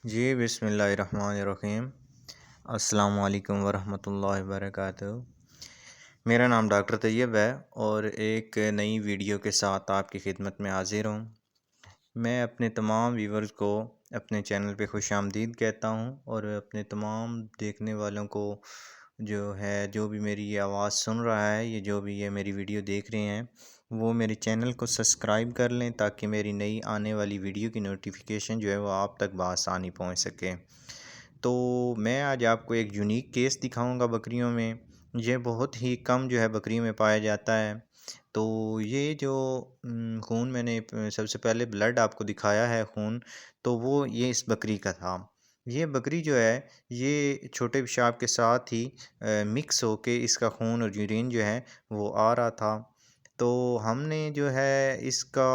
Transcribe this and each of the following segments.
जी बिस्मिल्लाहिर्रहमानिर्रहीम। अस्सलामु अलैकुम वरहमतुल्लाहि वबरकातुहू। मेरा नाम डॉक्टर तैयब है और एक नई वीडियो के साथ आपकी खिदमत में हाज़िर हूँ। मैं अपने तमाम व्यूवर्स को अपने चैनल पे खुशामदीद कहता हूँ और अपने तमाम देखने वालों को जो भी मेरी ये आवाज़ सुन रहा है, जो भी ये मेरी वीडियो देख रहे हैं, वो मेरे चैनल को सब्सक्राइब कर लें ताकि मेरी नई आने वाली वीडियो की नोटिफिकेशन जो है वो आप तक बआसानी पहुँच सके। तो मैं आज आपको एक यूनिक केस दिखाऊंगा बकरियों में। ये बहुत ही कम जो है बकरियों में पाया जाता है। तो ये जो खून मैंने सबसे पहले ब्लड आपको दिखाया है खून, तो वो ये इस बकरी का था। ये बकरी जो है ये छोटे पेशाब के साथ ही मिक्स होके इसका खून और यूरिन जो है वो आ रहा था। तो हमने जो है इसका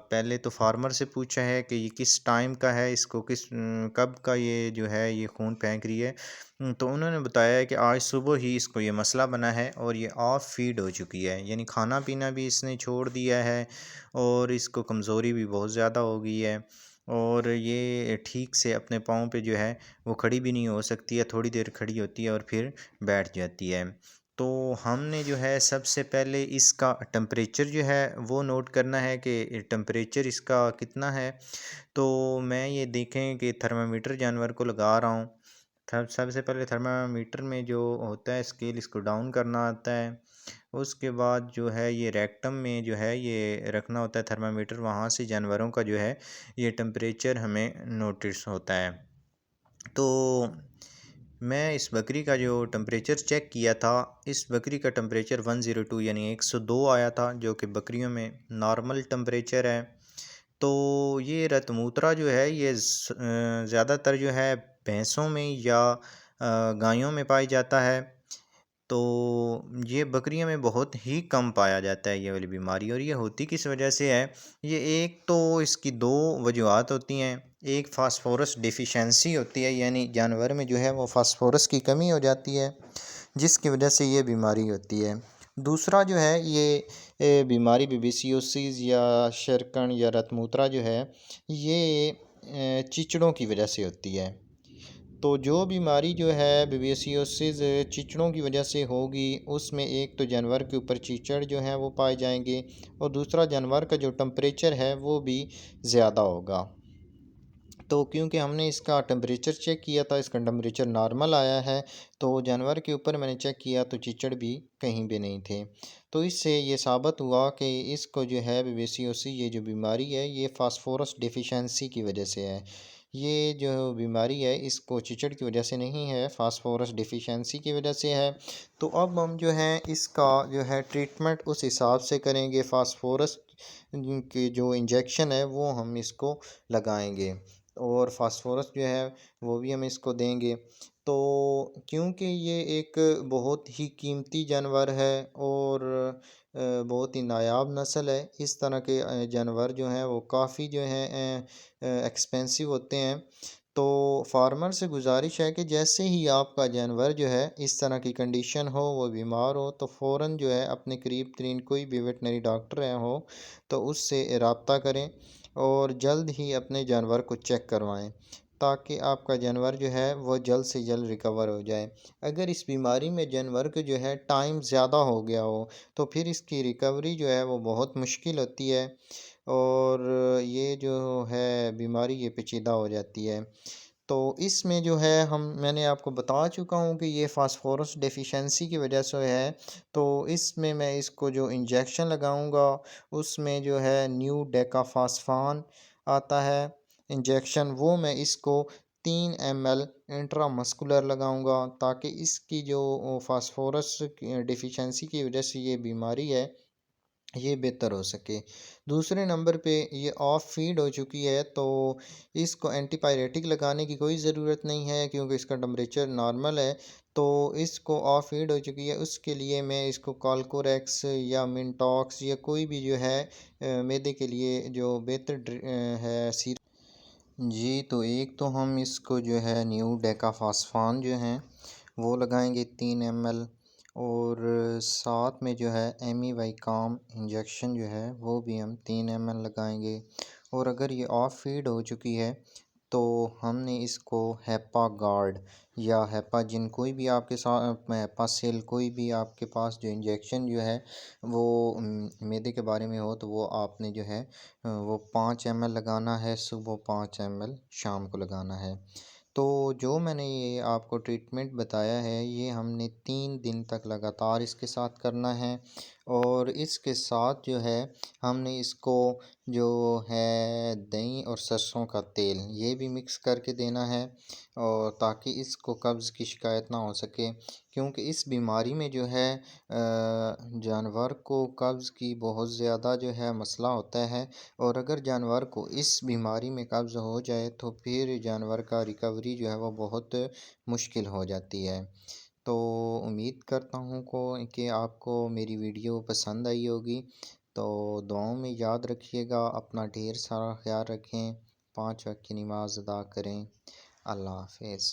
पहले तो फार्मर से पूछा है कि ये किस टाइम का है, इसको कब का ये जो है ये खून फेंक रही है। तो उन्होंने बताया है कि आज सुबह ही इसको ये मसला बना है और ये ऑफ फीड हो चुकी है, यानी खाना पीना भी इसने छोड़ दिया है और इसको कमज़ोरी भी बहुत ज़्यादा हो गई है और ये ठीक से अपने पाँव पे जो है वो खड़ी भी नहीं हो सकती है, थोड़ी देर खड़ी होती है और फिर बैठ जाती है। तो हमने जो है सबसे पहले इसका टेम्परेचर जो है वो नोट करना है कि टेम्परेचर इसका कितना है। तो मैं ये देखें कि थर्मामीटर जानवर को लगा रहा हूँ। सबसे पहले थर्मामीटर में जो होता है स्केल, इसको डाउन करना आता है। उसके बाद जो है ये रेक्टम में जो है ये रखना होता है थर्मामीटर, वहाँ से जानवरों का जो है ये टेम्परेचर हमें नोटिस होता है। तो मैं इस बकरी का जो टेम्परेचर चेक किया था, इस बकरी का टेम्परेचर 102 यानी 102 आया था, जो कि बकरियों में नॉर्मल टेम्परेचर है। तो ये रतमूत्रा जो है ये ज़्यादातर जो है भैंसों में या गायों में पाई जाता है। तो ये बकरियों में बहुत ही कम पाया जाता है ये वाली बीमारी। और ये होती किस वजह से है, ये एक तो इसकी दो वजूहत होती हैं। एक फास्फोरस डिफिशेंसी होती है, यानी जानवर में जो है वो फास्फोरस की कमी हो जाती है जिसकी वजह से ये बीमारी होती है। दूसरा जो है ये बीमारी बेबिसियोसिस या शरकण या रतमूत्रा जो है ये चिचड़ों की वजह से होती है। तो जो बीमारी जो है बेबिसियोसिस चिचड़ों की वजह से होगी, उसमें एक तो जानवर के ऊपर चिचड़ जो है वो पाए जाएंगे और दूसरा जानवर का जो टेम्परेचर है वो भी ज़्यादा होगा। तो क्योंकि हमने इसका टेम्परेचर चेक किया था, इसका टेम्परेचर नॉर्मल आया है, तो जानवर के ऊपर मैंने चेक किया तो चिचड़ भी कहीं भी नहीं थे। तो इससे ये साबित हुआ कि इसको जो है बेबिसियोसिस ये जो बीमारी है ये फास्फोरस डिफिशेंसी की वजह से है। ये जो बीमारी है इसको चिचड़ की वजह से नहीं है, फास्फोरस डिफिशेंसी की वजह से है। तो अब हम जो है इसका जो है ट्रीटमेंट उस हिसाब से करेंगे। फास्फोरस की जो इंजेक्शन है वो हम इसको लगाएंगे और फास्फोरस जो है वो भी हम इसको देंगे। तो क्योंकि ये एक बहुत ही कीमती जानवर है और बहुत ही नायाब नस्ल है, इस तरह के जानवर जो हैं वो काफ़ी जो हैं एक्सपेंसिव होते हैं। तो फार्मर से गुजारिश है कि जैसे ही आपका जानवर जो है इस तरह की कंडीशन हो, वो बीमार हो, तो फ़ौरन जो है अपने करीब तरीन कोई भी वेटनरी डॉक्टर है हो तो उससे रब्ता करें और जल्द ही अपने जानवर को चेक करवाएं ताकि आपका जानवर जो है वो जल्द से जल्द रिकवर हो जाए। अगर इस बीमारी में जानवर को जो है टाइम ज़्यादा हो गया हो तो फिर इसकी रिकवरी जो है वो बहुत मुश्किल होती है और ये जो है बीमारी ये पेचीदा हो जाती है। तो इसमें जो है मैंने आपको बता चुका हूँ कि ये फास्फोरस डेफिशिएंसी की वजह से है। तो इसमें मैं इसको जो इंजेक्शन लगाऊंगा उसमें जो है न्यू डेकाफास्फान आता है इंजेक्शन, वो मैं इसको 3 ml इंट्रामस्कुलर लगाऊंगा ताकि इसकी जो फास्फोरस डिफिशिएंसी की वजह से ये बीमारी है ये बेहतर हो सके। दूसरे नंबर पे ये ऑफ फीड हो चुकी है तो इसको एंटीपायरेटिक लगाने की कोई ज़रूरत नहीं है क्योंकि इसका टेम्परेचर नॉर्मल है। तो इसको ऑफ फीड हो चुकी है, उसके लिए मैं इसको कॉलकोरेक्स या मिनटॉक्स या कोई भी जो है मैदे के लिए जो बेहतर है सी। जी, तो एक तो हम इसको जो है न्यू डेकाफास्फान जो हैं वो लगाएंगे 3 ml और साथ में जो है एमीवाइकाम इंजेक्शन जो है वो भी हम 3 ml लगाएंगे। और अगर ये ऑफ फीड हो चुकी है तो हमने इसको हेपा गार्ड या हेपाजिन कोई भी आपके साथ हेपासिल कोई भी आपके पास जो इंजेक्शन जो है वो मैदे के बारे में हो तो वो आपने जो है वो 5 ml लगाना है सुबह, 5 ml शाम को लगाना है। तो जो मैंने ये आपको ट्रीटमेंट बताया है ये हमने 3 दिन तक लगातार इसके साथ करना है और इसके साथ जो है हमने इसको जो है दही और सरसों का तेल ये भी मिक्स करके देना है और ताकि इसको कब्ज़ की शिकायत ना हो सके, क्योंकि इस बीमारी में जो है जानवर को कब्ज़ की बहुत ज़्यादा जो है मसला होता है और अगर जानवर को इस बीमारी में कब्ज़ हो जाए तो फिर जानवर का रिकवरी जो है वो बहुत मुश्किल हो जाती है। तो उम्मीद करता हूँ कि आपको मेरी वीडियो पसंद आई होगी। तो दुआओं में याद रखिएगा, अपना ढेर सारा ख्याल रखें, 5 वक्त की नमाज़ अदा करें। अल्लाह हाफ़िज़।